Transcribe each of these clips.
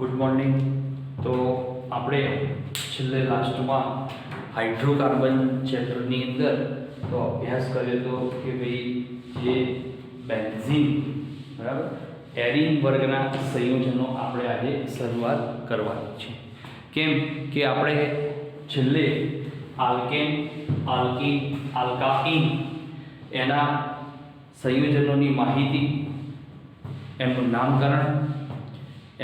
Good morning. તો આપણે છેલ્લે લાસ્ટમાં હાઇડ્રોકાર્બન ચેપ્ટરની અંદર તો અભ્યાસ કર્યો હતો કે ભાઈ જે બેન્ઝીન બરાબર એરિન વર્ગના સંયોજનો આપણે આજે શરૂઆત કરવાની છે. કેમ કે આપણે છેલ્લે આલ્કેન, આલ્કીન, આલ્કાઇન એના સંયોજનોની માહિતી, એમનું નામકરણ,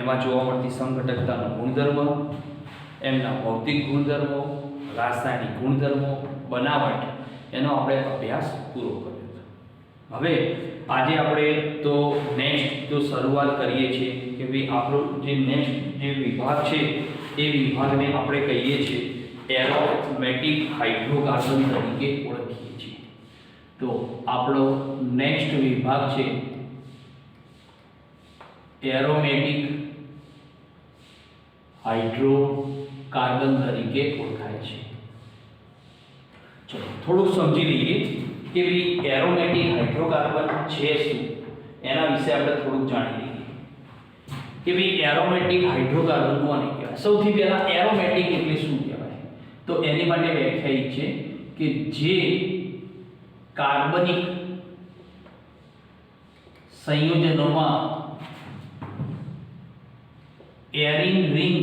એમાં જોવા મળતી સંઘટકતાનો ગુણધર્મ, એમના ભૌતિક ગુણધર્મો, રાસાયણિક ગુણધર્મો, બનાવટ, એનો આપણે અભ્યાસ પૂરો કર્યો હતો. હવે આજે આપણે તો નેક્સ્ટ તો શરૂઆત કરીએ છીએ કે ભાઈ આપણો જે નેક્સ્ટ જે વિભાગ છે એ વિભાગને આપણે કહીએ છીએ એરોમેટિક હાઇડ્રોકાર્બન તરીકે ઓળખીએ છીએ. તો આપણો નેક્સ્ટ વિભાગ છે એરોમેટિક હાઇડ્રોકાર્બન તરીકે ઓળખાય છે. ચલો થોડું સમજી લઈએ કે ભાઈ એરોમેટિક હાઇડ્રોકાર્બન છે શું, એના વિશે આપણે થોડુંક જાણી લઈએ કે ભાઈ એરોમેટિક હાઇડ્રોકાર્બન કોને કહેવાય. સૌથી પહેલા એરોમેટિક એટલે શું કહેવાય, તો એની માટે વ્યાખ્યા છે કે જે કાર્બનિક સંયોજનોમાં એરિન રિંગ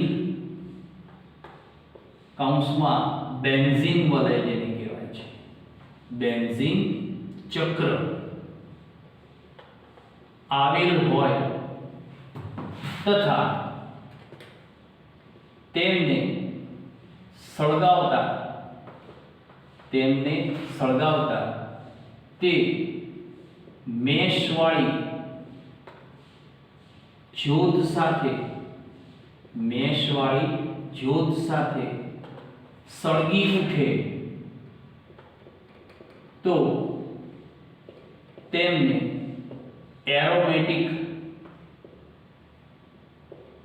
કૌંસમાં બેન્ઝીન વલય જેને કહેવાય છે, બેન્ઝીન ચક્ર આવેલ હોય તથા તેમને સળગાવતા તે મેશવાળી જ્યોત સાથે સળગી ઉઠે તો તેમને એરોમેટિક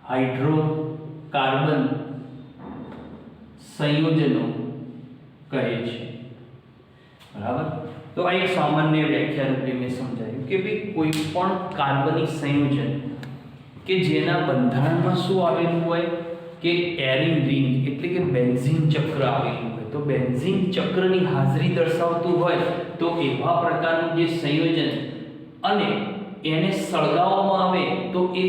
હાઇડ્રોકાર્બન સંયોજનો કહે છે. બરાબર. તો આ એક સામાન્ય વ્યાખ્યા રૂપે મેં સમજાવ્યું કે ભાઈ કોઈ પણ કાર્બનિક સંયોજન કે જેના બંધારણમાં શું આવેલું હોય કે એરિન રિંગ એટલે કે બેન્ઝીન ચક્ર આવેલું હોય, તો બેન્ઝીન ચક્રની હાજરી દર્શાવતું હોય તો એવા પ્રકારનું જે સંયોજન અને એને સળગાવવામાં આવે તો એ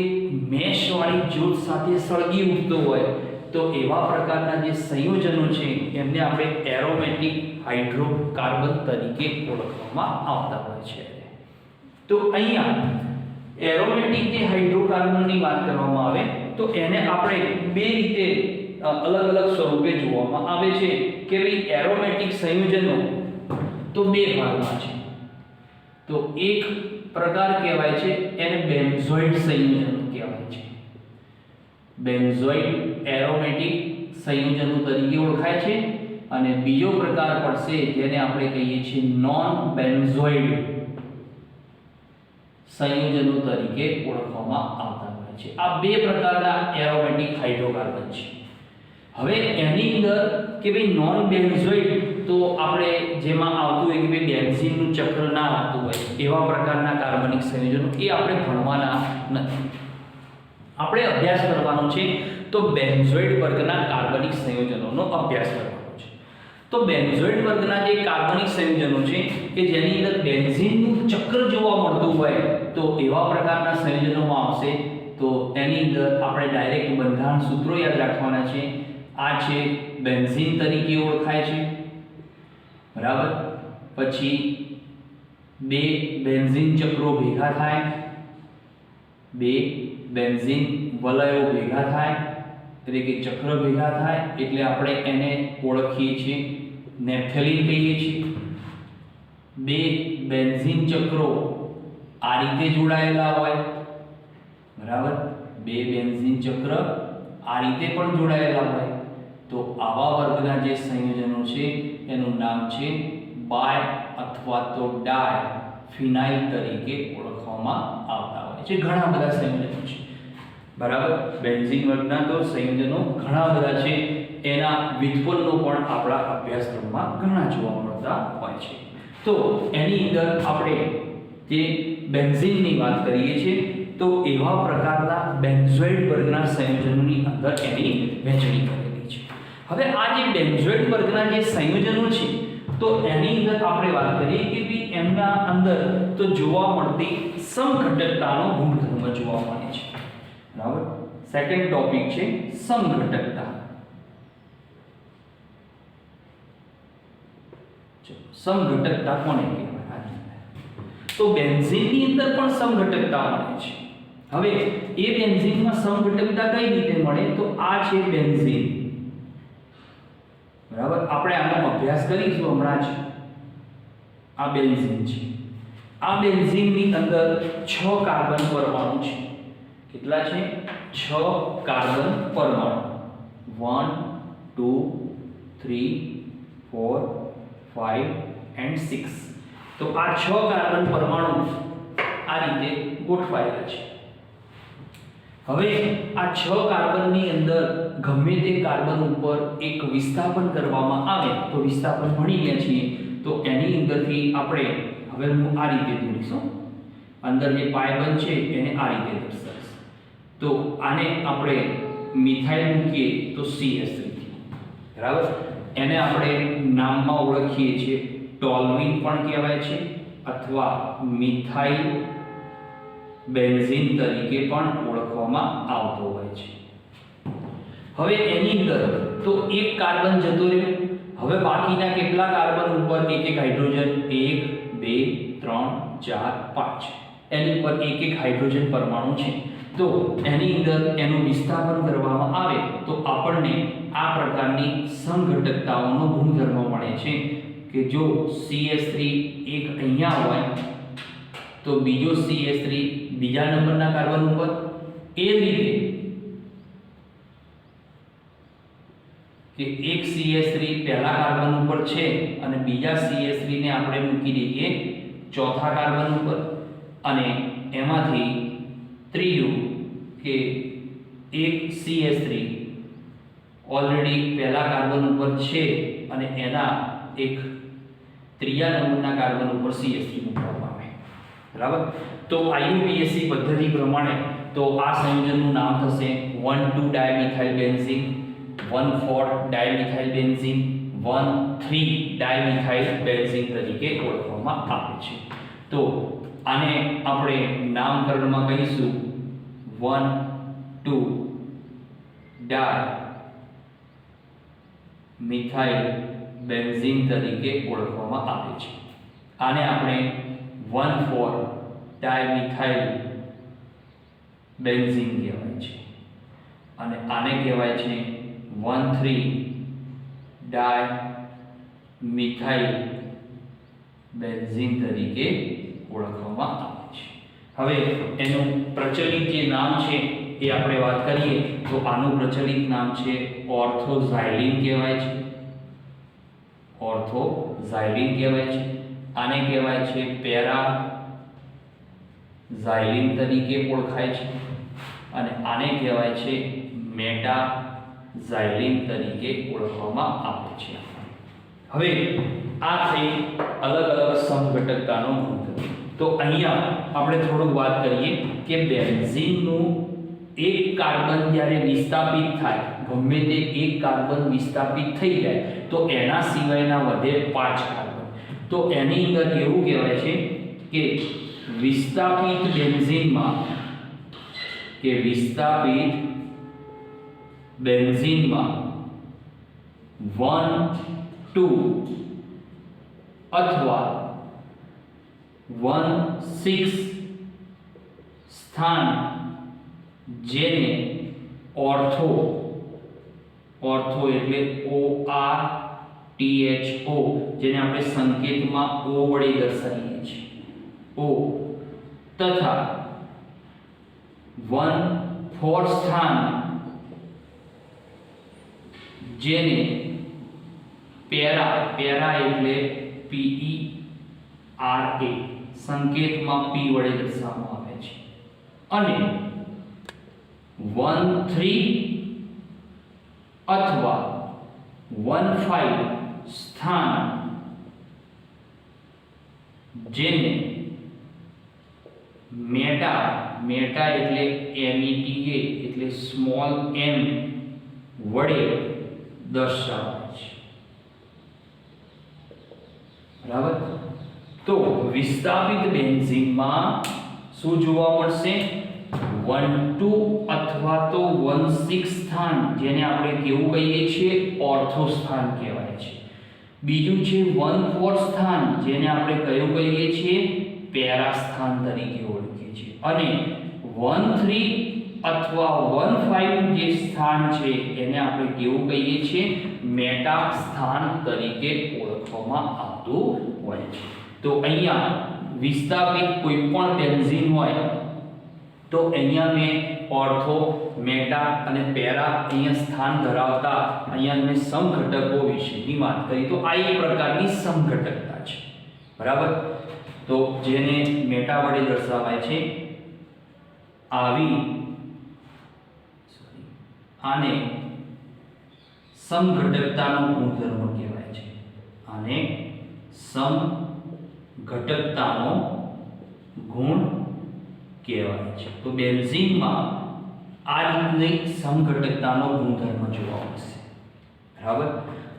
મેશવાળી જ્યોત સાથે સળગી ઉઠતો હોય તો એવા પ્રકારના જે સંયોજનો છે એમને આપણે એરોમેટિક હાઇડ્રોકાર્બન તરીકે ઓળખવામાં આવતા હોય છે. તો અહીંયા એરોમેટિક જે હાઇડ્રોકાર્બનની વાત કરવામાં આવે તો એને આપણે બે રીતે અલગ અલગ સ્વરૂપે જોવામાં આવે છે કે ભાઈ એરોમેટિક સંયોજનો તો બે ભાગમાં છે. તો એક પ્રકાર કહેવાય છે એને બેન્ઝોઇડ સંયોજનો કહેવાય છે. બેન્ઝોઇડ એરોમેટિક સંયોજનો તરીકે ઓળખાય છે. અને બીજો પ્રકાર પડશે જેને આપણે કહીએ છીએ નોન બેન્ઝોઇડ સંયોજનો તરીકે ઓળખવામાં આવતા હોય છે. આ બે પ્રકારના એરોમેટિક હાઇડ્રોકાર્બન છે. હવે એની અંદર કે ભાઈ નોન બેન્ઝોઇડ તો આપણે જેમાં આવતું હોય કે ભાઈ બેન્ઝીનનું ચક્ર ના આવતું હોય એવા પ્રકારના કાર્બનિક સંયોજનો એ આપણે ભણવાના નથી. આપણે અભ્યાસ કરવાનો છે તો બેન્ઝોઇડ વર્ગના કાર્બનિક સંયોજનોનો અભ્યાસ કરવાનો છે. તો બેન્ઝોઇડ વર્ગના જે કાર્બનિક સંયોજનો છે કે જેની અંદર બેન્ઝીનનું ચક્ર જોવા મળતું હોય તો એવા પ્રકારના સંયોજનોમાં આવશે. તો એની અંદર આપણે ડાયરેક્ટ બંધારણ સૂત્રો યાદ રાખવાના છે. આ છે બેન્ઝીન તરીકે ઓળખાય છે. બરાબર. પછી બે બેન્ઝીન ચક્રો ભેગા થાય, બે બેન્ઝીન વલયો ભેગા થાય એટલે કે ચક્ર ભેગા થાય એટલે આપણે એને ઓળખીએ છીએ નેપ્થેલિન કહીએ છીએ. બે બેન્ઝીન ચક્રો આ રીતે જોડાયેલા હોય. બરાબર. બે બેન્ઝીન ચક્ર આ રીતે પણ જોડાયેલા હોય તો આવા વર્ગના જે સંયોજનો છે એનું નામ છે બાય અથવા તો ડાય ફિનાઇલ તરીકે ઓળખવામાં આવતા હોય છે. ઘણા બધા સંયોજનો છે. બરાબર. બેન્ઝીન વર્ગના તો સંયોજનો ઘણા બધા છે. એના વ્યુત્પન્નો પણ આપણા અભ્યાસક્રમમાં ઘણા જોવા મળતા હોય છે. તો એની અંદર આપણે જે બેન્ઝીનની વાત કરીએ છીએ તો એવા પ્રકારના બેન્ઝોઇડ વર્ગના સંયોજનોની અંદર એની વહેંચણી કરેલી છે. હવે આ જે બેન્ઝોઇડ વર્ગના જે સંયોજનો છે તો એની અંદર આપણે વાત કરીએ કે ભઈ એમના અંદર તો જોવા મળતી સમઘટકતાનો ગુણધર્મ જોવા મળે છે. બરાબર. સેકન્ડ ટોપિક છે સમઘટકતા. સમઘટકતા કોને કહેવાય? તો બેન્ઝીનની અંદર પણ સમઘટકતા મળે છે. હવે એ બેન્ઝીનમાં સમઘટકતા કઈ રીતે મળે? તો આ છે બેન્ઝીન. બરાબર. આપણે આનો અભ્યાસ કરીશું હમણાં જ. આ બેન્ઝીન છે. આ બેન્ઝીનની અંદર 6 કાર્બન પરમાણુ છે. કેટલા છે? 6 કાર્બન પરમાણુ. 1 2 3 4 5 and 6. તો આ 6 કાર્બન પરમાણુ આ રીતે ગોઠવાયેલા છે. હવે આ 6 કાર્બનની અંદર ગમે તે કાર્બન ઉપર એક વિસ્થાપન કરવામાં આવે તો વિસ્થાપન ભણી ગયા છીએ તો એની અંદરથી આપણે હવે હું આ રીતે દોરીશું. અંદર જે પાય બનશે એને આ રીતે દર્શાવીશ. તો આને આપણે મિથાઇલ મૂકીએ તો CH3. બરાબર. એને આપણે નામમાં ઓળખીએ છીએ ટોલ્યુઇન પણ કહેવાય છે અથવા મિથાઇલ બેન્ઝીન તરીકે પણ ઓળખવામાં આવતો હોય છે. હવે એની અંદર તો એક કાર્બન જતો રહ્યો. હવે બાકીના કેટલા કાર્બન ઉપર એક એક હાઇડ્રોજન? 1 2 3 4 5. એની ઉપર એક એક હાઇડ્રોજન પરમાણુ છે. તો એની અંદર એનું વિસ્થાપન કરવામાં આવે તો આપણને આ પ્રકારની સમઘટકતાઓનો ગુણધર્મ મળે છે કે જો CH3 એક અહીંયા હોય તો બીજો CH3 બીજા નંબરના કાર્બન ઉપર, એ જ રીતે કે એક CH3 પહેલા કાર્બન ઉપર છે અને બીજા CH3 ને આપણે મૂકી દઈએ ચોથા કાર્બન ઉપર, અને એમાંથી ત્રીજું કે એક CH3 ઓલરેડી પહેલા કાર્બન ઉપર છે અને એના એક ત્રીજા નંબરના કાર્બન ઉપર CH3 મૂકવામાં આવે. બરાબર. તો IUPAC પદ્ધતિ પ્રમાણે તો આ સંયોજનનું નામ થશે 1,2 dimethyl benzene, 1,4 dimethyl benzene, 1,3 dimethyl benzene તરીકે ઓળખવામાં આવે છે. તો આને આપણે નામકરણમાં કહીશું 1,2 ડાયમિથાઇલ બેન્ઝીન તરીકે ઓળખવામાં આવે છે. આને આપણે 1,4 ડાયમિથાઇલ બેન્ઝીન કહેવાય છે અને આને કહેવાય છે 1,3 ડાયમિથાઇલ બેન્ઝીન તરીકે ઓળખવામાં આવે છે. હવે એનું પ્રચલિત જે નામ છે એ આપણે વાત કરીએ તો આનું પ્રચલિત નામ છે ઓર્થોઝાઇલિન કહેવાય છે. ઓર્થોઝાઇલિન કહેવાય છે. આને કહેવાય છે પેરાઝાઇલિન તરીકે ઓળખાય છે અને આને કહેવાય છે મેટાઝાઇલિન તરીકે ઓળખવામાં આવે છે. હવે આ થઈ અલગ અલગ સમઘટકતાનો ગુણધર્મ. તો અહીંયા આપણે થોડુંક વાત કરીએ કે બેન્ઝીનનું એક કાર્બન જ્યારે વિસ્થાપિત થાય, ગમે તે એક કાર્બન વિસ્થાપિત થઈ જાય તો એના સિવાયના વધે 5 કાર્બન. તો એની અંદર એવું કહેવાય છે કે વિસ્થાપિત બેન્ઝીનમાં 1 2 અથવા 1 6 સ્થાન જેને ઓર્થો એટલે ORTHO જેને આપણે સંકેતમાં O વડે દર્શાવીએ છીએ, O, તથા 1,4 સ્થાન જેને પેરા એટલે PERA સંકેતમાં P વડે દર્શાવવામાં આવે છે, અને 1,3 અથવા 1,5 સ્થાન જેને મેટા મેટા એટલે META એટલે સ્મોલ m વડે દર્શાવાય છે, બરાબર। તો વિસ્થાપિત બેન્ઝીનમાં શું જોવા મળશે? 1,2 અથવા તો 1,6 સ્થાન, જેને આપણે કેવું કહીએ છીએ? ઓર્થો સ્થાન કહેવાય છે। બીજું છે 1,4 સ્થાન, જેને આપણે કયું કહીએ છીએ? પેરા સ્થાન તરીકે ઓળખીએ છીએ। અને 1,3 અથવા 1,5 જે સ્થાન છે એને આપણે કેવું કહીએ છીએ? મેટા સ્થાન તરીકે ઓળખવામાં આવતું હોય છે। તો અહીંયા વિસ્થાપિત કોઈ પણ બેન્ઝીન હોય તો અહીંયા મેં ઓર્થો, મેટા અને પેરા અહીંયા સ્થાન ધરાવતા અહીંયા મેં સમઘટકો વિશેની વાત કરી। તો આ એક પ્રકારની સમઘટકતા છે, બરાબર। તો જેને મેટા વડે દર્શાવાય છે, આને સમઘટકતાનો ગુણધર્મ કહેવાય છે, આને સમઘટકતાનો ગુણ કહેવાય છે। તો બેન્ઝીનમાં આ રીતની સમઘટકતાનો ગુણધર્મ જોવા મળશે, બરાબર।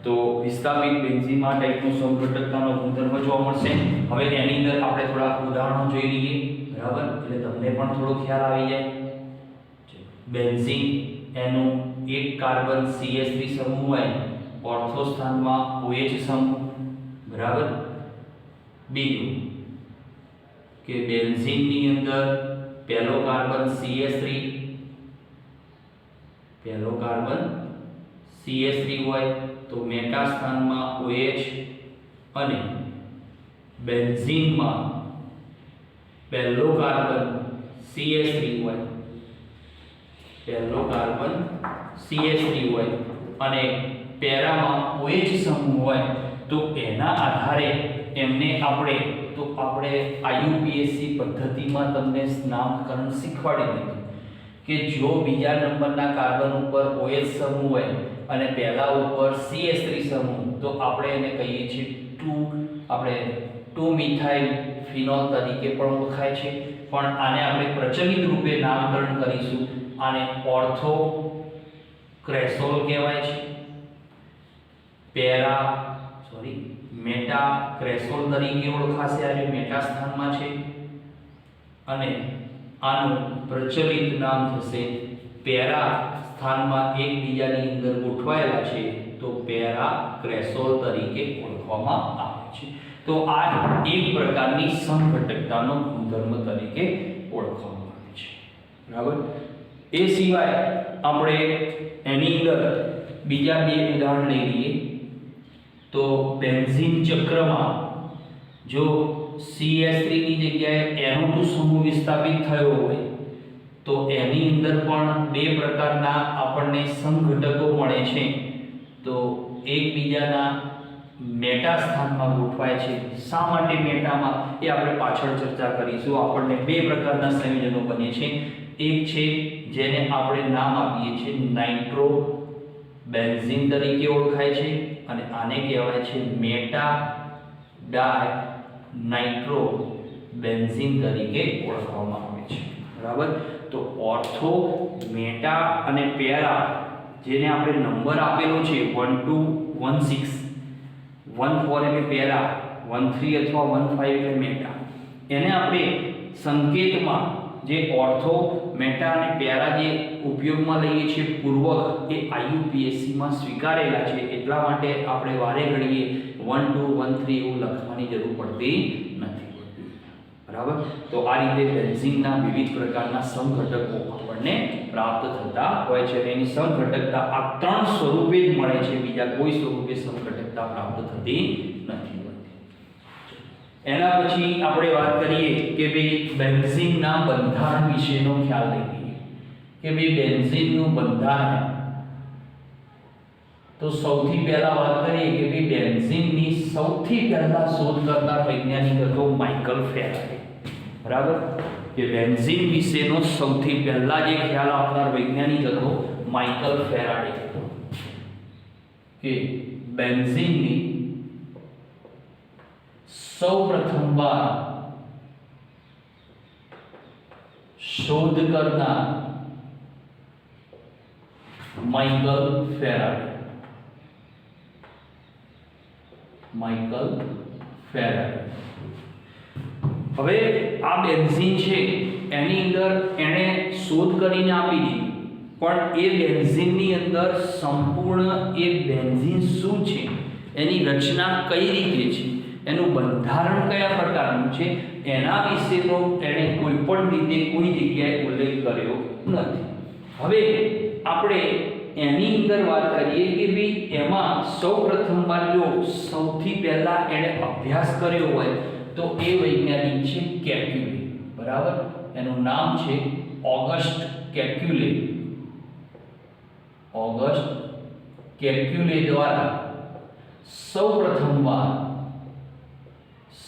તો વિસ્થાપિત બેન્ઝીનમાં ટાઈપનો સમઘટકતાનો ગુણધર્મ જોવા મળશે। હવે એની અંદર આપણે થોડા ઉદાહરણો જોઈ લઈએ, બરાબર, એટલે તમને પણ થોડો ખ્યાલ આવી જાય। બેન્ઝીન એનું એક કાર્બન CH3 સમૂહ હોય, ઓર્થો સ્થાનમાં OH સમૂહ, બરાબર। બીજું કે બેન્ઝીનની અંદર પહેલો કાર્બન CH3 હોય તો મેટા સ્થાનમાં OH, અને બેન્ઝીનમાં પહેલો કાર્બન CH3 હોય અને પેરામાં OH સમૂહ હોય તો એના આધારે એમને આપણે IUPAC પદ્ધતિમાં તમને નામકરણ શીખવાડી દીધું કે જો બીજા નંબરના કાર્બન ઉપર OH સમૂહ હોય અને પહેલા ઉપર CH3 સમૂહ તો આપણે એને કહીએ છીએ 2 મિથાઇલ ફિનોલ તરીકે પણ ઓળખાય છે। પણ આને આપણે પ્રચલિત રૂપે નામકરણ કરીશું, આને ઓર્થો ક્રેસોલ કહેવાય છે, મેટા ક્રેસોલ તરીકે ઓળખાશે, આ મેટા સ્થાનમાં છે, અને આનું પ્રચલિત નામ થશે પેરા સ્થાનમાં એકબીજાની અંદર ગોઠવાયેલા છે તો પેરા ક્રેસોલ તરીકે ઓળખવામાં આવે છે। તો આ એક પ્રકારની સમઘટકતાનો ગુણધર્મ તરીકે ઓળખવામાં આવે છે, બરાબર। એ સિવાય આપણે એની અંદર બીજા બે ઉદાહરણ લઈ લઈએ। તો બેન્ઝીન ચક્રમાં જો CH3 ની જગ્યાએ NO2 સમૂહ વિસ્થાપિત થયો હોય તો એની અંદર પણ બે પ્રકારના આપણને સમઘટકો મળે છે, તો એકબીજાના મેટા સ્થાનમાં ગોઠવાય છે। શા માટે મેટામાં એ આપણે પાછળ ચર્ચા કરીશું। આપણને બે પ્રકારના સંયોજનો બને છે, એક છે જેને આપણે નામ આપીએ છીએ નાઇટ્રો બેન્ઝીન તરીકે ઓળખાય છે, અને આને કહેવાય છે મેટા ડાય નાઇટ્રો બેન્ઝીન તરીકે ઓળખવામાં આવે છે, બરાબર। તો ઓર્થો, મેટા અને પેરા જેને આપણે નંબર આપેલો છે 1 2 1 6 1 4 એટલે પેરા, 1 3 અથવા 1 5 એટલે મેટા, એને આપણે સંકેતમાં જે ઓર્થો, મેટા અને પેરા જે ઉપયોગમાં લઈએ છીએ પૂર્વક એ IUPAC માં સ્વીકારેલા છે, એટલા માટે આપણે વારે ઘડીએ 1 2 1 3 એવું લખવાની જરૂર પડતી નથી, બરાબર। તો આ રીતે બેન્ઝીનના વિવિધ પ્રકારના સમઘટકો આપણને પ્રાપ્ત થતા હોય છે। એની સમઘટકતા આ ત્રણ સ્વરૂપે જ મળે છે, બીજા કોઈ સ્વરૂપે સમઘટકતા પ્રાપ્ત થતી નથી હોતી। એના પછી આપણે વાત કરીએ કે ભાઈ બેન્ઝીનના બંધારણ વિશેનો ખ્યાલ લઈ લઈએ કે ભાઈ બેન્ઝીનનું બંધારણ। તો સૌથી પહેલા વાત કરીએ કે ભાઈ બેન્ઝીનની સૌથી પહેલા શોધ કરતા વૈજ્ઞાનિક હતો માઇકલ ફેરાડે, બરાબર। કે બેન્ઝીન વિશેનો સૌથી પહેલા જે ખ્યાલ આપનાર વૈજ્ઞાનિક હતો માઇકલ ફેરાડે, કે બેન્ઝીનની સૌપ્રથમવાર શોધ કરનાર માઇકલ ફેરાડે. હવે આ બેન્ઝીન છે એની અંદર એણે શોધ કરીને આપી દીધી, પણ એ બેન્ઝીનની અંદર સંપૂર્ણ એ બેન્ઝીન શું છે, એની રચના કઈ રીતે છે, એનું બંધારણ કયા પ્રકારનું છે, એના વિશેનો એણે કોઈ પણ રીતે કોઈ જગ્યાએ ઉલ્લેખ કર્યો નથી. હવે આપણે એની અંદર વાત કરીએ કે ભાઈ એમાં સૌપ્રથમવાર જો સૌથી પહેલા એણે અભ્યાસ કર્યો હોય તો એ વૈજ્ઞાનિક છે કેક્યુલે. બરાબર, એનું નામ છે ઓગસ્ટ કેક્યુલે. ઓગસ્ટ કેક્યુલે દ્વારા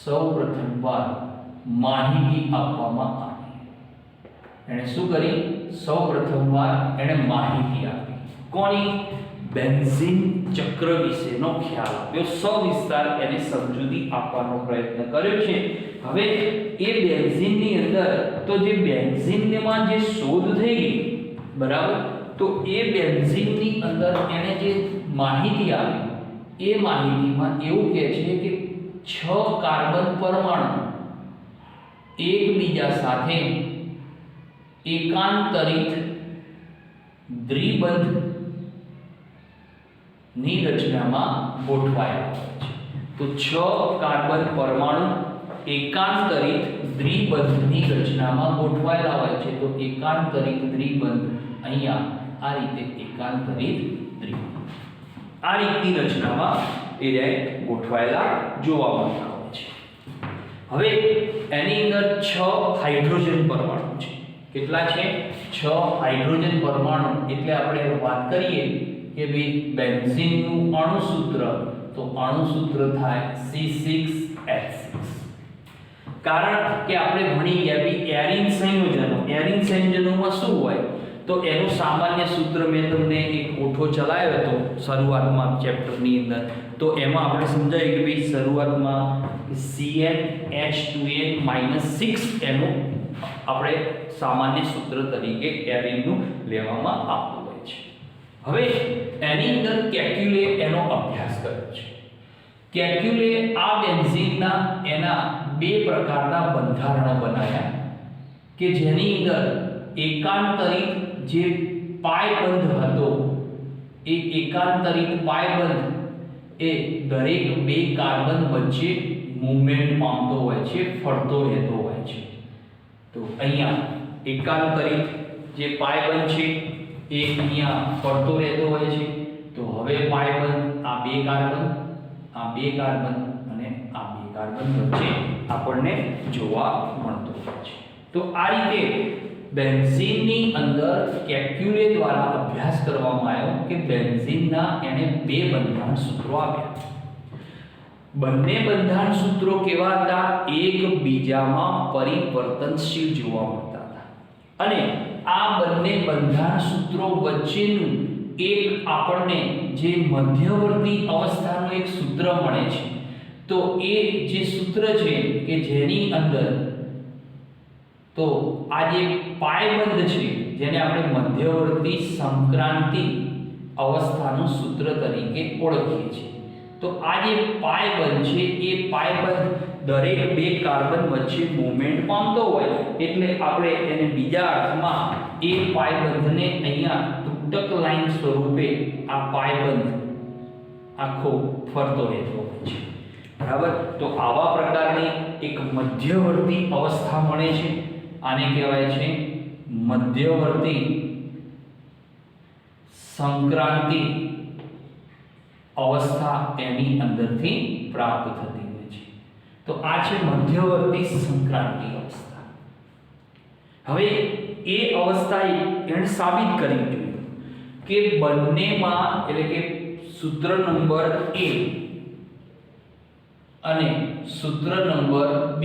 સૌપ્રથમવાર માહિતી આપવામાં આવી. એણે શું કરી? સૌપ્રથમવાર એણે માહિતી આપી. કોની? બેન્ઝીન ચક્ર વિશેનો ખ્યાલ આપ્યો, સવિસ્તાર એને સમજૂતી આપવાનો પ્રયત્ન કર્યો છે. હવે એ બેન્ઝીનની અંદર તો જે બેન્ઝીનમાં જે શોધ થઈ ગઈ, બરાબર, તો એ બેન્ઝીનની અંદર એણે જે માહિતી આપી, એ માહિતીમાં એવું કહે છે કે 6 કાર્બન પરમાણુ એકબીજા સાથે એકાંતરિત દ્વિબંધ ની રચનામાં ગોઠવાયેલા હોય છે. તો 6 કાર્બન પરમાણુ એકાંતરિત દ્વિબંધની રચનામાં ગોઠવાયેલા હોય છે. તો એકાંતરિત દ્વિબંધ અહીંયા આ રીતે એકાંતરિત દ્વિબંધ આ રીતની રચનામાં એ ગોઠવાયેલા જોવા મળતા હોય છે. હવે એની અંદર 6 હાઇડ્રોજન પરમાણુ છે. કેટલા છે? 6 હાઇડ્રોજન પરમાણુ. એટલે આપણે વાત કરીએ કે ભાઈ બેન્ઝીનનું અણુસૂત્ર, તો અણુસૂત્ર થાય C6H6. કારણ કે આપણે ભણી ગયા ભાઈ એરિન સંયોજનો. એરિન સંયોજનોમાં શું હોય? તો એનું સામાન્ય સૂત્ર મેં તમને એક ઓઠો ચલાવ્યો હતો શરૂઆતમાં ચેપ્ટરની અંદર. તો એમાં આપણે સમજાય કે ભાઈ શરૂઆતમાં CnH2n-6 એનું આપણે સામાન્ય સૂત્ર તરીકે એરિનનું લેવામાં આવતું હોય છે. હવે એની અંદર કેક્યુલે એનો અભ્યાસ કર્યો છે. કેક્યુલે આ બેન્ઝીનના એના 2 પ્રકારના બંધારણો બનાવ્યા કે જેની અંદર એકાંતરિત જે પાયબંધ હતો, એ એકાંતરિત પાયબંધ એ દરેક 2 કાર્બન વચ્ચે મૂવમેન્ટ પામતો હોય છે, ફરતો રહેતો હોય છે. તો અહીંયા એકાંતરિત જે પાયબંધ છે એ અહીંયા ફરતો રહેતો હોય છે. તો હવે પાયબંધ આ 2 કાર્બન, આ 2 કાર્બન અને આ 2 કાર્બન વચ્ચે આપણને જોવા મળતો હોય છે. તો આ રીતે બેન્ઝીનની અંદર કેક્યુલે દ્વારા અભ્યાસ કરવામાં આવ્યો કે બેન્ઝીનના એને 2 બંધારણ સૂત્રો આપ્યા. બંને બંધારણ સૂત્રો કેવા હતા? એકબીજામાં પરિવર્તનશીલ જોવા મળતા હતા. અને આ બંને બંધારણ સૂત્રો વચ્ચેનું એક આપણને જે મધ્યવર્તી અવસ્થાનું એક સૂત્ર મળે છે. તો એ જે સૂત્ર છે કે જેની અંદર તો આ જે પાયબંધ છે જેને આપણે મધ્યવર્તી સંક્રાંતિ અવસ્થાનું સૂત્ર તરીકે ઓળખીએ છીએ. તો આ જે પાયબંધ છે એ પાયબંધ દરેક 2 કાર્બન વચ્ચે મૂવમેન્ટ પામતો હોય એટલે આપણે એને બીજા અર્થમાં એ પાયબંધને અહીંયા તૂટક લાઈન સ્વરૂપે આ પાયબંધ આખો ફરતો રહેતો હોય છે. બરાબર, તો આવા પ્રકારની એક મધ્યવર્તી અવસ્થા મળે છે. આને કહેવાય છે મધ્યવર્તી સંક્રાંતિ અવસ્થા એની અંદરથી પ્રાપ્ત થતી હોય છે. તો આ છે મધ્યવર્તી સંક્રાંતિ અવસ્થા. હવે એ અવસ્થા એને સાબિત કરવી જોઈએ કે બંનેમાં એટલે કે સૂત્ર નંબર A અને સૂત્ર નંબર B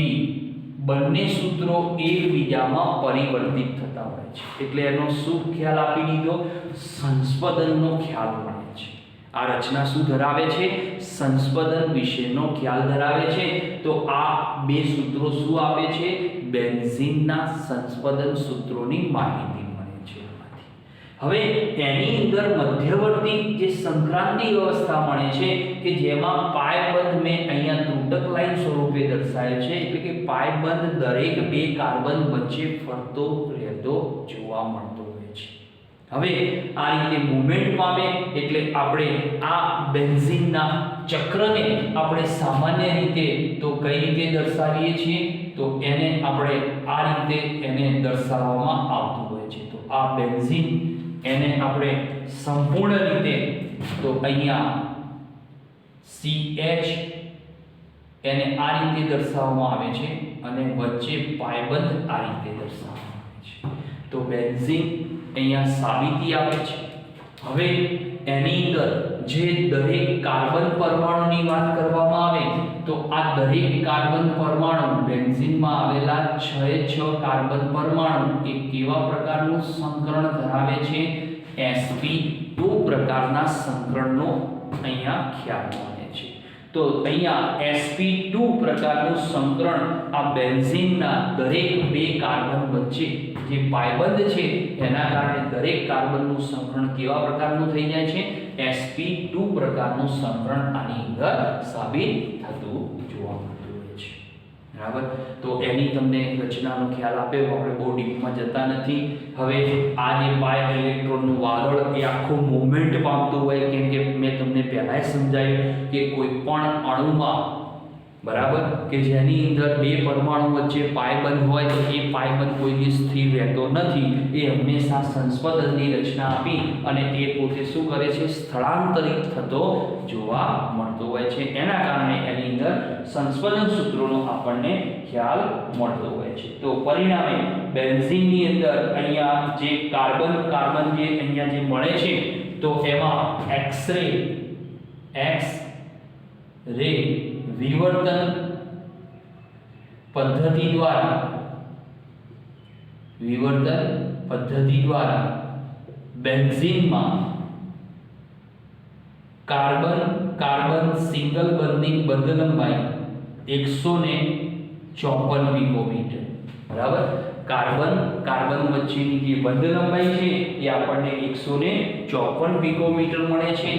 બંને સૂત્રો એકબીજામાં પરિવર્તિત થતા હોય છે. એટલે એનો શું ખ્યાલ આપી દીધો? સંસ્પદનનો ખ્યાલ મળે છે. આ રચના શું ધરાવે છે? સંસ્પદન વિશેનો ખ્યાલ ધરાવે છે. તો આ બે સૂત્રો શું આપે છે? બેન્ઝીનના સંસ્પંદન સૂત્રોની માહિતી મળે છે આમાંથી. હવે એની અંદર મધ્યવર્તી જે સંક્રાંતિ અવસ્થા મળે છે કે જેમાં પાયબંધ મેં અહીંયા ત્રુટક લાઈન સ્વરૂપે દર્શાવ્યો છે, એટલે કે પાયબંધ દરેક બે કાર્બન વચ્ચે ફરતો રહેતો જોવા મળતો હોય છે. હવે આ રીતે મૂવમેન્ટ પામે એટલે આપણે આ બેન્ઝીનના ચક્રને આપણે સામાન્ય રીતે તો કઈ રીતે દર્શાવીએ છીએ? તો એને આપણે આ રીતે એને દર્શાવવામાં આવતું હોય છે. તો આ બેન્ઝીન એને આપણે સંપૂર્ણ રીતે તો અહીંયા CH એને આ રીતે દર્શાવવામાં આવે છે અને વચ્ચે પાયબંધ આ રીતે દર્શાવવામાં આવે છે. તો બેન્ઝીન અહીંયા સાબિતી આપે છે. હવે એની અંદર જે દરેક કાર્બન પરમાણુની વાત કરવામાં આવે તો આ દરેક કાર્બન પરમાણુ બેન્ઝીનમાં આવેલા 6 કાર્બન પરમાણુ એ કેવા પ્રકારનું સંકરણ ધરાવે છે? sp2 પ્રકારના સંકરણનો અહીંયા ખ્યાલ મળે છે. તો અહીંયા sp2 પ્રકારનું સંકરણ આ બેન્ઝીનના દરેક બે કાર્બન વચ્ચે જે પાયબંધ છે એના કારણે દરેક કાર્બનનું સંકરણ કેવા પ્રકારનું થઈ જાય છે? sp2 પ્રકારનું સંકરણ આની અંદર સાબિત થતું જોવા મળતું હોય છે. બરાબર. તો એની તમને રચનાનો ખ્યાલ આપ્યો, આપણે બહુ ડીપમાં જતા નથી. હવે આ જે બાય ઇલેક્ટ્રોનનું વાદળ એ આખું મૂવમેન્ટ પામતું હોય, કેમ કે મેં તમને પહેલાં સમજાવ્યું કે કોઈ પણ અણુમાં બરાબર કે જેની અંદર બે પરમાણુ વચ્ચે પાયબંધ હોય તો એ પાયબંધ કોઈ દિવસ સ્થિર રહેતો નથી. એ હંમેશા સંસ્પંદનની રચના આપી અને એ પોતે શું કરે છે? સ્થળાંતરિત થતો જોવા મળતો હોય છે. એના કારણે એની અંદર સંસ્પંદન સૂત્રોનો આપણને ખ્યાલ મળતો હોય છે. તો પરિણામે બેન્ઝીનની અંદર અહીંયા જે કાર્બન જે અહીંયા જે મળે છે તો એમાં x રે વિવર્તન પદ્ધતિ દ્વારા બેન્ઝીનમાં કાર્બન સિંગલ બંધની બંધ લંબાઈ 154 પિકોમીટર. બરાબર. કાર્બન વચ્ચેની જે બંધ લંબાઈ છે એ આપણને 154 પિકોમીટર મળે છે.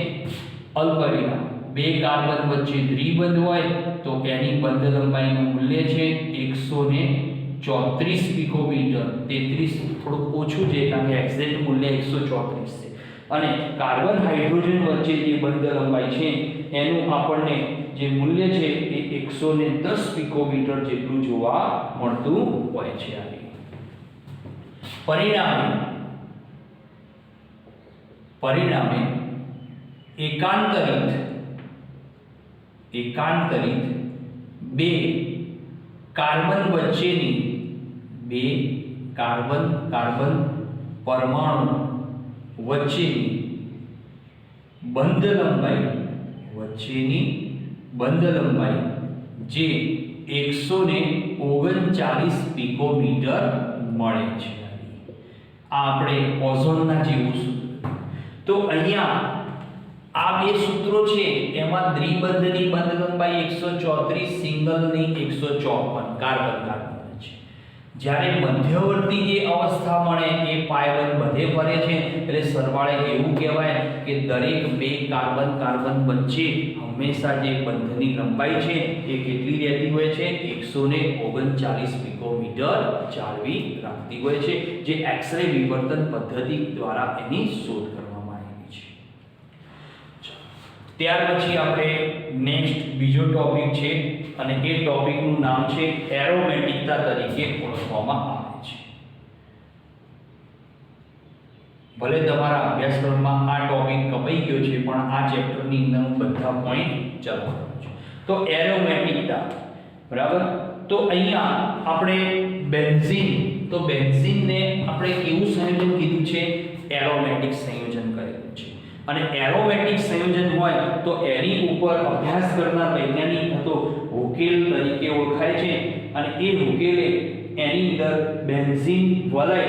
અલ્પવિરામ બે કાર્બન વચ્ચે દ્વિબંધ હોય તો એની બંધ લંબાઈનું મૂલ્ય છે 134 પિકોમીટર. 33 થોડું ઓછું છે કારણ કે એક્ઝેક્ટ મૂલ્ય 134 છે. અને કાર્બન હાઇડ્રોજન વચ્ચે જે બંધ લંબાઈ છે એનું આપણને જે મૂલ્ય છે એ 110 પિકોમીટર જેટલું જોવા મળતું હોય છે. પરિણામે એકાંતરિત બે કાર્બન વચ્ચેની બે કાર્બન પરમાણુ વચ્ચેની બંધ લંબાઈ જે 139 પિકોમીટર મળે છે. આ આપણે ઓઝોનના જેવું સૂત્ર. તો અહીંયા આ બે સૂત્રો છે એમાં દ્વિબંધની બંધ લંબાઈ 134, સિંગલની 154 કાર્બન છે. જ્યારે મધ્યવર્તી જે અવસ્થા મળે એ પાયબંધ બધે ફરે છે એટલે સરવાળે એવું કહેવાય કે દરેક બે કાર્બન વચ્ચે હંમેશા જે બંધની લંબાઈ છે એ કેટલી રહેતી હોય છે? 139 પિકોમીટર જાળવી રાખતી હોય છે, જે એક્સ-રે વિવર્તન પદ્ધતિ દ્વારા એની શોધ કરવામાં આવી છે. ત્યાર પછી આપણે નેક્સ્ટ બીજો ટોપિક છે અને એ ટોપિકનું નામ છે એરોમેટિકતા તરીકે ઓળખવામાં આવે છે. ભલે તમારા અભ્યાસક્રમમાં આ ટોપિક કપાઈ ગયો છે પણ આ ચેપ્ટરની અંદર હું બધા પોઈન્ટ ચલાવવાનો છું. તો એરોમેટિકતા, બરાબર. તો અહીંયા આપણે બેન્ઝીનને આપણે કેવું સંયોજન કીધું છે? એરોમેટિક સંયોજન કરેલું છે. અને એરોમેટિક સંયોજન હોય તો એની ઉપર અભ્યાસ કરનાર વૈજ્ઞાનિક હતો હુકેલ તરીકે ઓળખાય છે. અને એ હુકેલે એની અંદર બેન્ઝીન વલય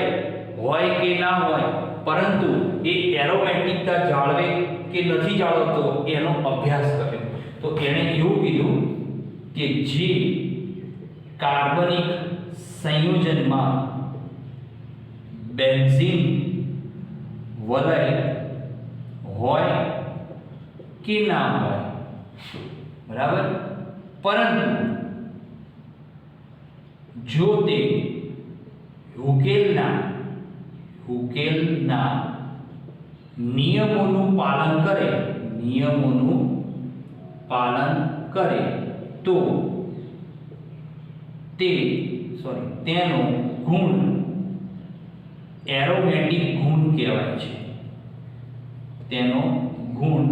હોય કે ના હોય પરંતુ એ એરોમેટિકતા જાળવે કે નથી જાળવતો એનો અભ્યાસ કર્યો. તો એણે એવું કીધું કે જે કાર્બનિક સંયોજનમાં બેન્ઝીન વલય હોય કે ના હોય, બરાબર, પરંતુ જો તે હુકેલના નિયમોનું પાલન કરે તો તેનો ગુણ એરોમેટિક ગુણ કહેવાય છે. તેનો ગુણ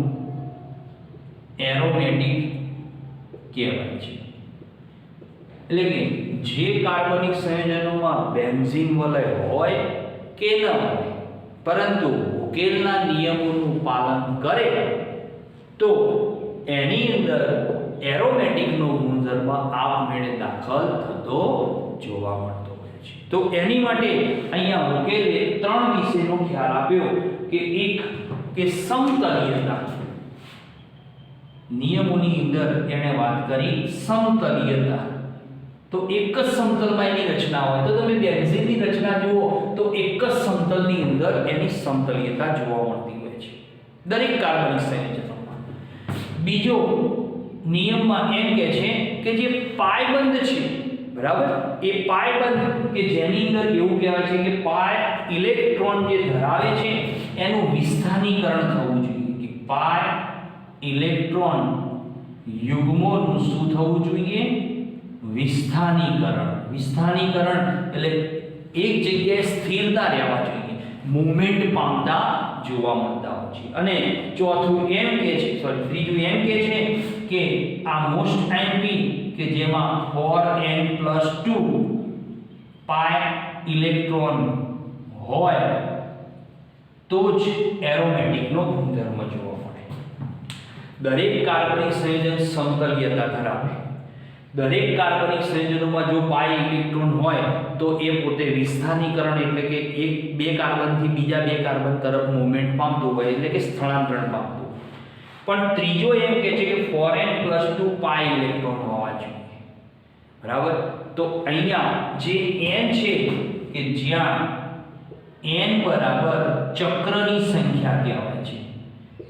એરોમેટિક કહેવાય છે. એટલે કે જે કાર્બનિક સંયોજનોમાં બેન્ઝીન વલય હોય કે ન હોય, પરંતુ ઉકેલના નિયમોનું પાલન કરે તો એની અંદર એરોમેટિકનો ગુણધર્મ આપમેળે દાખલ થતો જોવા મળતો હોય છે. તો એની માટે અહીંયા ઉકેલે 3 વિશેનો ખ્યાલ આપ્યો કે એક કે સમતલીયતા. નિયમોની અંદર એને વાત કરી સમતલીયતા. તો એક જ સમતલમાં એની રચના હોય તો તમે બેન્ઝીનની રચના જુઓ તો એક જ સમતલની અંદર એની સમતલીયતા જોવા મળતી હોય છે દરેક કાર્બનિક સંયોજનોમાં. બીજો નિયમમાં એમ કહે છે કે જે પાયબંધ છે, બરાબર, એ પાયબંધ કે જેની અંદર એવું કહેવાય છે કે પાય ઇલેક્ટ્રોન જે ધરાવે છે એનું વિસ્થાનીકરણ થવું જોઈએ. કે પાય ઇલેક્ટ્રોન યુગ્મોનું શું થવું જોઈએ? વિસ્થાનીકરણ એટલે એક જગ્યાએ સ્થિરતા રહેવા જોઈએ, મૂવમેન્ટ પામતા જોવા મળતા હોય છે. અને ત્રીજું એમ કહે છે કે આ મોસ્ટ આઈમ્પી કે જેમાં 4n+2 પાય ઇલેક્ટ્રોન હોય તો જ એરોમેટિકનો ગુણધર્મ જોવા મળે. દરેક કાર્બનિક સંયોજન સમતલીયતા ધરાવે. દરેક કાર્બનિક સંયોજનોમાં જો પાય ઇલેક્ટ્રોન હોય તો એ પોતે વિસ્થાનીકરણ એટલે કે બે કાર્બનથી બીજા બે કાર્બન તરફ મૂવમેન્ટ પામતું હોય, એટલે કે સ્થળાંતરણ પામતું. પણ ત્રીજો એમ કહે છે કે 4n+2 પાય ઇલેક્ટ્રોન હોવા જોઈએ, બરાબર. તો અહીંયા જે n છે કે જ્યાં n બરાબર ચક્રની સંખ્યા કહેવાય છે.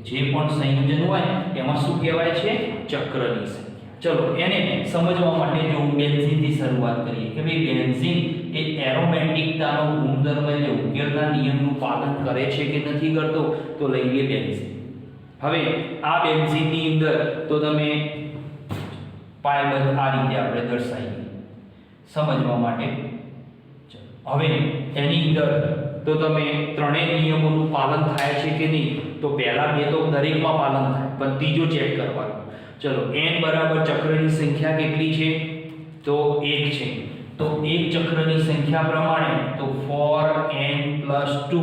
જે પણ સંયોજન હોય એમાં શું કહેવાય છે? ચક્રની સંખ્યા. ચલો એને સમજવા માટે જો બેન્ઝીનથી શરૂઆત કરીએ કે ભાઈ બેન્ઝીન એ એરોમેટિકતાનો ગુણધર્મ એટલે ઉકેલના નિયમનું પાલન કરે છે કે નથી કરતો, તો લઈએ બેન્ઝીન. હવે આ બેન્ઝીનની અંદર તો તમે પાયબંધ આ રીતે આપણે દર્શાવીએ સમજવા માટે. હવે એની અંદર તો તમે ત્રણેય નિયમોનું પાલન થાય છે કે નહીં, તો પહેલા બે તો દરેકમાં પાલન થાય, પણ ત્રીજો ચેક કરવાનો. ચલો n બરાબર ચક્રની સંખ્યા કેટલી છે? તો 1 છે. તો એક ચક્રની સંખ્યા પ્રમાણે તો 4n+2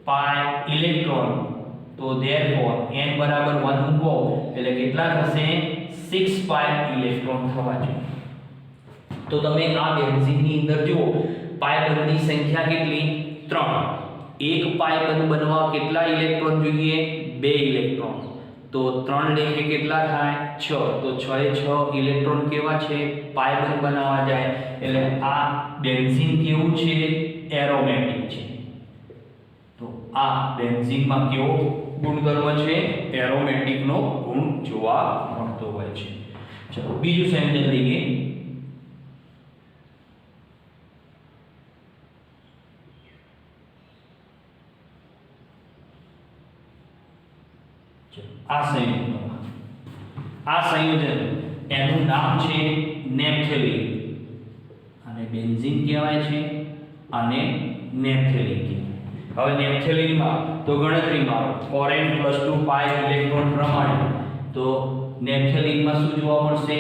પાય ઇલેક્ટ્રોન, તો therefore n બરાબર 1 મૂકો એટલે કેટલા થશે? 6 પાય ઇલેક્ટ્રોન થવા જોઈએ. તો તમે આ બેન્ઝીનની અંદર જુઓ પાયબંધની સંખ્યા કેટલી? 3. એક પાયબંધ બનવા કેટલા ઇલેક્ટ્રોન જોઈએ? 2 ઇલેક્ટ્રોન. તો 3 લેખે કેટલા થાય? 6. તો 6 એ 6 ઇલેક્ટ્રોન કેવા છે? પાયબંધ બનાવવા જાય. એટલે આ બેન્ઝીન કેવું છે? એરોમેટિક છે. તો આ બેન્ઝીનમાં કેવો ગુણધર્મ છે? એરોમેટિકનો ગુણ જોવા મળતો હોય છે. ચલો બીજું સંયોજન લઈએ. આ સંયોજન એનું નામ છે નેપ્થેલિન, અને બેન્ઝીન કહેવાય છે અને નેપ્થેલિન. હવે નેપ્થેલિનમાં તો ગણતરીમાં 4n+2 પાય ઇલેક્ટ્રોન પ્રમાણે તો નેપ્થેલિનમાં શું જોવા મળશે?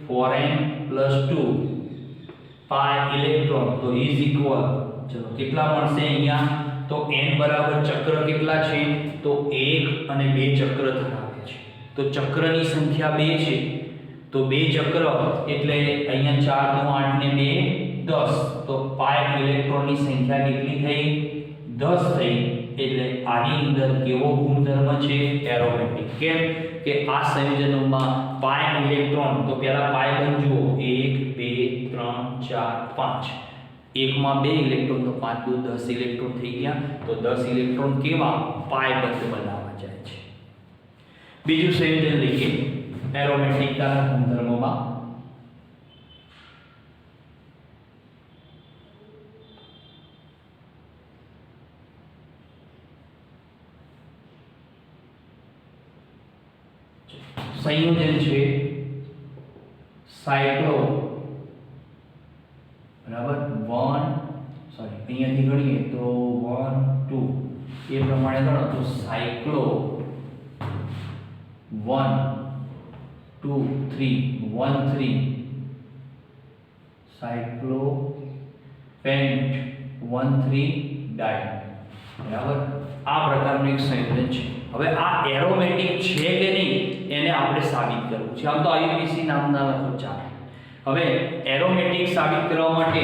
4n+2 પાય ઇલેક્ટ્રોન તો ઇઝ ઇક્વલ, ચલો કેટલા મળશે અહીંયા? તો n બરાબર ચક્ર કેટલા છે? તો 1 અને 2 ચક્ર ધરાવે છે. તો ચક્રની સંખ્યા 2 છે, તો 2 ચક્ર એટલે અહીંયા 4 નું 8 ને 2 10. તો પાય ઇલેક્ટ્રોનની સંખ્યા કેટલી થઈ? 10 થઈ. એટલે આની અંદર કેવો ગુણધર્મ છે એરોમેટિક કેમ કે આ સંયોજનોમાં પાય ઇલેક્ટ્રોન તો પહેલા પાય બંધ જુઓ 1 2 3 4 5 એકમાં 2 ઇલેક્ટ્રોન તો 5 2 10 ઇલેક્ટ્રોન થઈ ગયા તો 10 ઇલેક્ટ્રોન કેવા પાય બંધ બનાવવા જાય છે બીજું સંયોજન લઈએ એરોમેટિકના ગુણધર્મોમાં संयोजन છે સાયક્લો બરાબર 1 સોરી અહીંયાથી ગણીએ તો 1 2 એ પ્રમાણે ગણો તો સાયક્લો 1 2 3 1 3 સાયક્લો પેન્ટ 1 3 ડાય બરાબર આ પ્રકારનું એક સંયોજન છે હવે આ એરોમેટિક છે કે નહીં એને આપણે સાબિત કરવું છે આમ તો આઈયુપીસી નામના લખો ચાલે હવે એરોમેટિક સાબિત કરવા માટે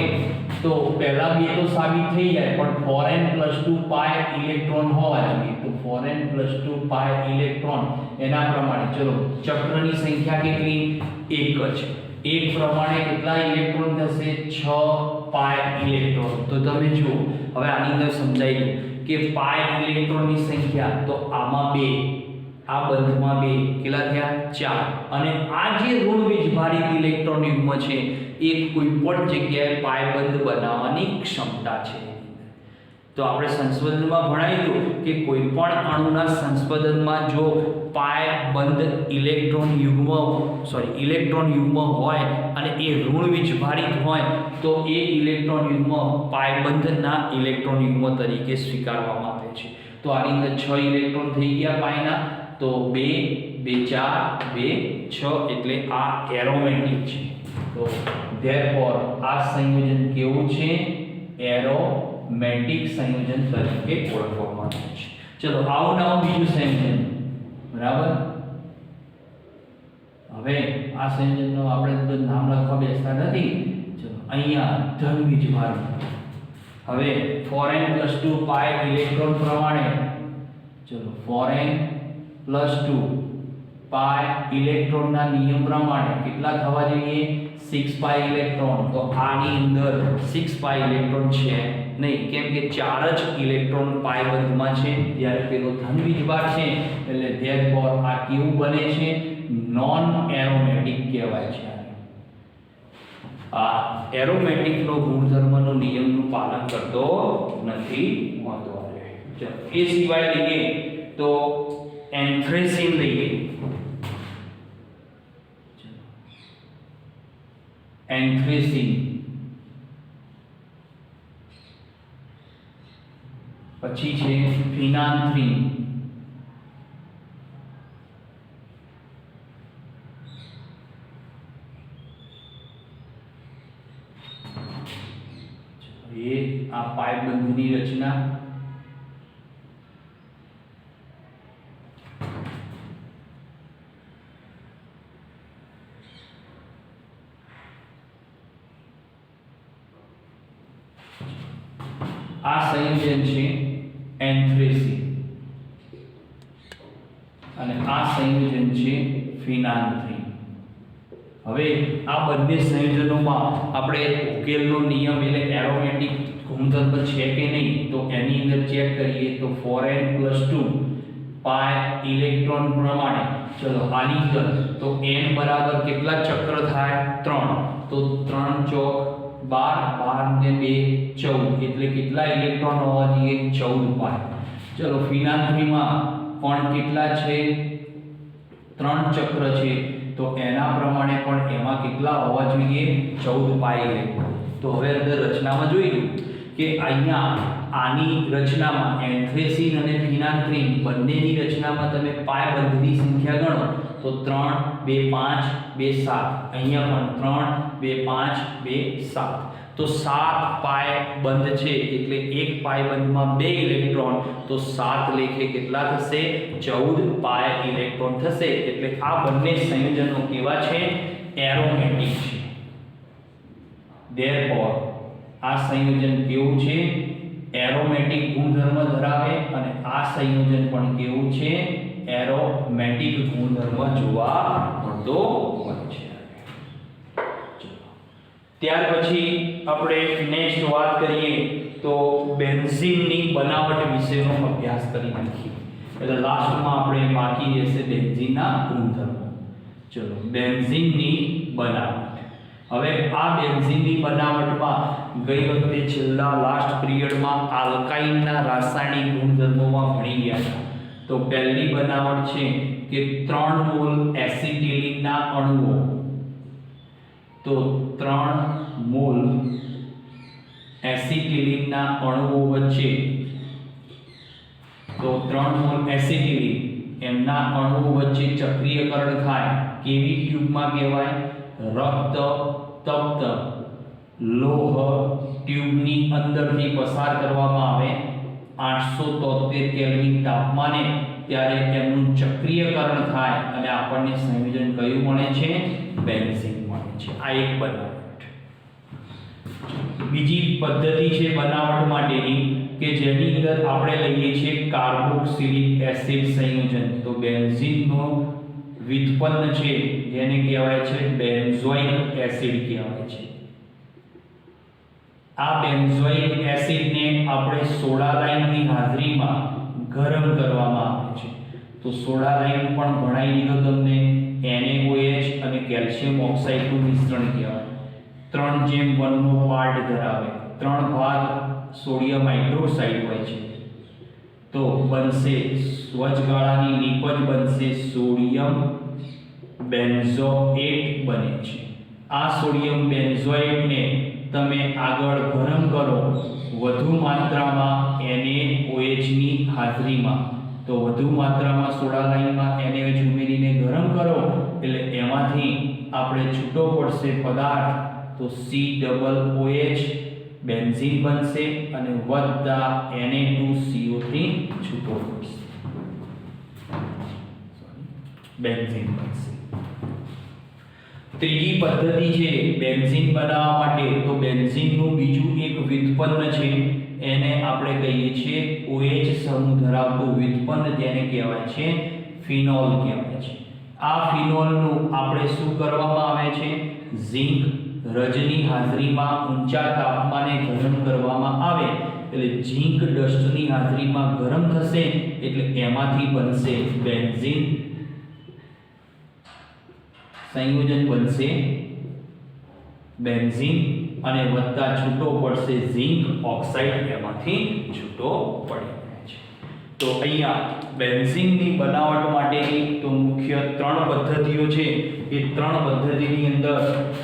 તો પહેલા બે તો સાબિત થઈ જાય પણ 4n+2 પાય ઇલેક્ટ્રોન હોવા જોઈએ તો 4n+2 પાય ઇલેક્ટ્રોન એના પ્રમાણે ચલો ચક્રની સંખ્યા કેટલી એક છે એક પ્રમાણે કેટલા ઇલેક્ટ્રોન થશે 6 પાય ઇલેક્ટ્રોન તો તમે જુઓ હવે આની અંદર સમજાઈ ગયું કે પાય ઇલેક્ટ્રોનની સંખ્યા તો આમાં 2 આ બંધમાં 2 કેટલા થયા 4 અને આ જે ઋણ વીજભારિત ઇલેક્ટ્રોન યુગ્મ છે એ કોઈ પણ જગ્યાએ પાય બંધ બનાવવાની ક્ષમતા છે તો આપણે સંસ્પંદનમાં ભણાવ્યું કે કોઈ પણ અણુના સંસ્પંદનમાં જો પાય બંધ ઇલેક્ટ્રોન યુગ્મ હોય અને એ ઋણ વીજભારિત હોય તો એ ઇલેક્ટ્રોન યુગ્મ પાય બંધના ઇલેક્ટ્રોન યુગ્મ તરીકે સ્વીકારવામાં આવે છે તો આની અંદર 6 ઇલેક્ટ્રોન થઈ ગયા પાયના તો 2 2 4 2 6 એટલે આ એરોમેટિક છે તો ધેરફોર આ સંયોજન કેવું છે એરોમેટિક સંયોજન તરીકે ઓળખવામાં આવે છે ચલો આવું નામ બીજું સંયોજન બરાબર હવે આ સંયોજનનો આપણે તો નામ લખવા બેસતા નથી ચલો અહીંયા ધન વીજભાર હવે 4n+2 પાય ઇલેક્ટ્રોન પ્રમાણે ચલો 4n+2 પાય ઇલેક્ટ્રોનના નિયમ પ્રમાણે કેટલા થવા જોઈએ 6 પાય ઇલેક્ટ્રોન તો આની અંદર 6 પાય ઇલેક્ટ્રોન છે નહીં કેમ કે 4 જ ઇલેક્ટ્રોન પાય બંધમાં છે જ્યારે પેલો ધન વીજભાર છે એટલે ધેરફોર આ કેવું બને છે નોન એરોમેટિક કહેવાય છે આ એરોમેટિકનો ગુણધર્મનો નિયમનું પાલન કરતો નથી હોતો ચલો એ સિવાય લઈએ તો એન્થ્રેસીન લઈએ एंथ्रेसीन પછી છે ફિનાન્થ્રીન ये આ પાઇપ બંધની રચના આ સંયોજન છે એન્થ્રેસીન અને આ સંયોજન છે ફિનાન્થ્રીન હવે આ બંને સંયોજનોમાં આપણે ઉકેલનો નિયમ એટલે એરોમેટિક ગુણધર્મ છે કે નહીં તો એની અંદર ચેક કરીએ તો 4n+2 પાય ઇલેક્ટ્રોન પ્રમાણે ચલો આની અંદર તો n બરાબર કેટલા ચક્ર થાય 3 તો 3 ચોક 12 12 ને 2 14 એટલે કેટલા ઇલેક્ટ્રોન હોવા જોઈએ 14 પાય ચલો ફિનાન્થ્રીનમાં પણ કેટલા છે 3 ચક્ર છે તો એના પ્રમાણે પણ એમાં કેટલા હોવા જોઈએ 14 પાય ઇલેક્ટ્રોન તો હવે અંદર રચનામાં જોઈશું કે અહીંયા આની રચનામાં એન્થ્રેસીન અને ફિનાન્થ્રીન બંનેની રચનામાં તમે પાય બંધની સંખ્યા ગણો તો 3 2 5 2 7 અહીંયા પણ 3 2 5 2 7 તો 7 પાય બંધ છે એટલે એક પાય બંધમાં 2 ઇલેક્ટ્રોન તો 7 લેખે કેટલા થશે 14 પાય ઇલેક્ટ્રોન થશે એટલે આ બંને સંયોજનો કેવા છે એરોમેટિક છે ધેરફોર આ સંયોજન કેવું છે એરોમેટિક ગુણધર્મ ધરાવે અને આ સંયોજન પણ કેવું છે એરોમેટિક ગુણધર્મ જોવા મળતો હોય છે ત્યાર પછી આપણે નેક્સ્ટ વાત કરીએ તો બેન્ઝીનની બનાવટ વિશેનો અભ્યાસ કરી નાખીએ એટલે લાસ્ટમાં આપણે બાકી રહેશે બેન્ઝીનના ગુણધર્મો ચલો બેન્ઝીનની બનાવટ હવે આ બેન્ઝીનની બનાવટમાં ગઈ વખતે છેલ્લા લાસ્ટ પિરિયડમાં આલ્કાઇનના રાસાયણિક ગુણધર્મોમાં ભણી ગયા હતા તો પહેલી બનાવટ છે કે 3 મોલ એસિટિલિનના અણુઓ તો 3 મોલ એસિટિલિનના અણુઓ વચ્ચે તો 3 મોલ એસિટિલિન એમના અણુઓ વચ્ચે ચક્રીયકરણ થાય કેવી ટ્યુબમાં કહેવાય રક્ત તપ્ત લોહ ટ્યુબની અંદરથી પસાર કરવામાં આવે 873 કેલ્વિન તાપમાને ત્યારે એમનું ચક્રીયકરણ થાય અને આપણને સંયોજન કયું મળે છે બેન્ઝીન મળે છે આ એક બનાવટ બીજી પદ્ધતિ છે બનાવટ માટેની કે જેની અંદર આપણે લઈએ છીએ કાર્બોક્સિલિક એસિડ સંયોજન તો બેન્ઝીનનો વ્યુત્પન્ન છે જેને કહેવાય છે બેન્ઝોઇક એસિડ કહેવાય છે આ બેન્ઝોઇક એસિડને આપણે સોડા લાઇમની હાજરીમાં ગરમ કરવામાં આવે છે તો સોડા લાઇમ પણ ભણાઈ દીધો તમને NaOH અને કેલ્શિયમ ઓક્સાઇડનું મિશ્રણ કહેવાય 3:1 નો પાર્ટ ધરાવે 3 ભાગ સોડિયમ હાઇડ્રોક્સાઇડ હોય છે તો બનશે વચગાળાની નીપજ બનશે સોડિયમ બેન્ઝોએટ બને છે આ સોડિયમ બેન્ઝોએટને તમે આગળ ગરમ કરો વધુ માત્રામાં NaOH ની હાજરીમાં તો વધુ માત્રામાં સોડા લાઇનમાં NaOH ઉમેરીને ગરમ કરો એટલે એમાંથી આપણે છૂટો પડશે પદાર્થ તો COOH બેન્ઝીન બનશે અને વત્તા Na2CO3 છૂટો પડશે બેન્ઝીન બનશે ત્રીજી પદ્ધતિ છે બેન્ઝીન બનાવવા માટે તો બેન્ઝીનનું બીજું એક વ્યુત્પન્ન છે એને આપણે કહીએ છીએ OH સમૂહ ધરાવતું વ્યુત્પન્ન જેને કહેવાય છે ફિનોલ કહેવાય છે આ ફિનોલનું આપણે શું કરવામાં આવે છે ઝિંક રજની હાજરીમાં ઊંચા તાપમાને ગરમ કરવામાં આવે એટલે ઝિંક ડસ્ટની હાજરીમાં ગરમ થશે એટલે એમાંથી બનશે બેન્ઝીન સંયોજન બનશે બેન્ઝીન અને વત્તા છૂટો પડશે ઝિંક ઓક્સાઇડ એમાંથી છૂટો પડી જાય છે તો અહીંયા બેન્ઝીનની બનાવટ માટેની તો મુખ્ય 3 પદ્ધતિઓ છે એ 3 પદ્ધતિની અંદર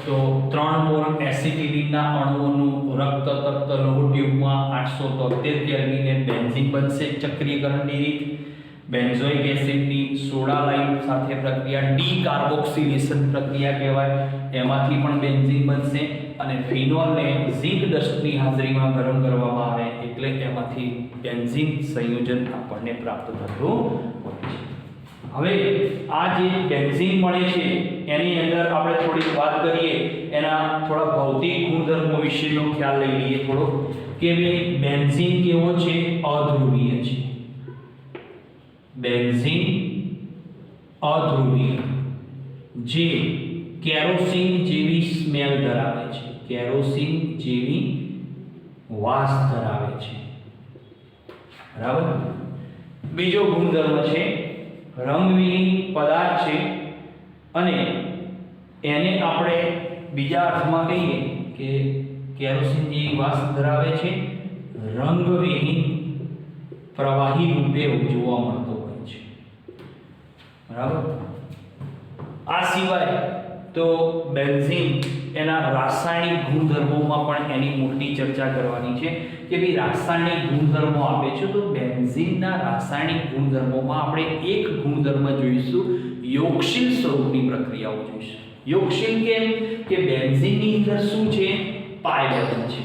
તો 3 મોલ એસિટિલિનના અણુઓનું રક્ત તપ્ત લોહ ટ્યુબમાં 873 કેલ્વિને બેન્ઝીન બનશે ચક્રીયકરણની રીત બેન્ઝોઇક એસિડની સોડા લાઇમ સાથે પ્રક્રિયા ડીકાર્બોક્સિલેશન પ્રક્રિયા કહેવાય એમાંથી પણ બેન્ઝીન બનશે અને ફિનોલને ઝિંક ડસ્ટની હાજરીમાં ગરમ કરવામાં આવે એટલે એમાંથી બેન્ઝીન સંયોજન આપણને પ્રાપ્ત થતું હોય છે હવે આ જે બેન્ઝીન મળે છે એની અંદર આપણે થોડી વાત કરીએ એના થોડા ભૌતિક ગુણધર્મો વિશેનો ખ્યાલ લઈ લઈએ થોડો કે બેન્ઝીન કેવો છે અધ્રુવીય છે બેન્ઝીન અધ્રુવીય જે કેરોસીન જેવી સ્મેલ ધરાવે છે કેરોસીન જેવી વાસ ધરાવે છે બરાબર બીજો ગુણધર્મ છે રંગવિહીન પદાર્થ છે અને એને આપણે બીજા અર્થમાં કહીએ કે કેરોસીન જેવી વાસ ધરાવે છે રંગવિહીન પ્રવાહી રૂપે જોવા મળતો હોય છે બરાબર આ સિવાય તો બેન્ઝીન એના રાસાયણિક ગુણધર્મોમાં પણ એની મોટી ચર્ચા કરવાની છે કે ભાઈ રાસાયણિક ગુણધર્મો આપે છે તો બેન્ઝીનના રાસાયણિક ગુણધર્મોમાં આપણે એક ગુણધર્મ જોઈશું યોગશીલ સ્વરૂપની પ્રક્રિયાઓ જોઈશું યોગશીલ કેમ કે બેન્ઝીનની અંદર શું છે પાય બંધ છે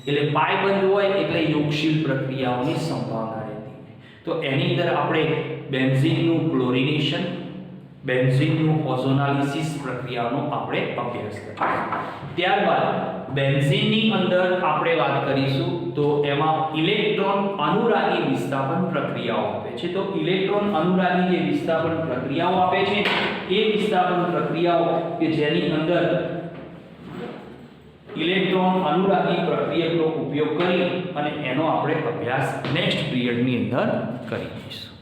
એટલે પાય બંધ હોય એટલે યોગશીલ પ્રક્રિયાઓની સંભાવના રહેતી તો એની અંદર આપણે બેન્ઝીનનું ક્લોરિનેશન બેન્ઝીનનું ઓઝોનાલિસિસ પ્રક્રિયાનો આપણે અભ્યાસ કરીશું। ત્યારબાદ બેન્ઝીનની અંદર આપણે વાત કરીશું તો એમાં ઇલેક્ટ્રોન અનુરાગી વિસ્થાપન પ્રક્રિયાઓ આપે છે। તો ઇલેક્ટ્રોન અનુરાગી જે વિસ્થાપન પ્રક્રિયાઓ આપે છે એ વિસ્થાપન પ્રક્રિયાઓ કે જેની અંદર ઇલેક્ટ્રોન અનુરાગી પ્રક્રિયકનો ઉપયોગ કરી અને એનો આપણે અભ્યાસ નેક્સ્ટ પીરિયડની અંદર કરીશું।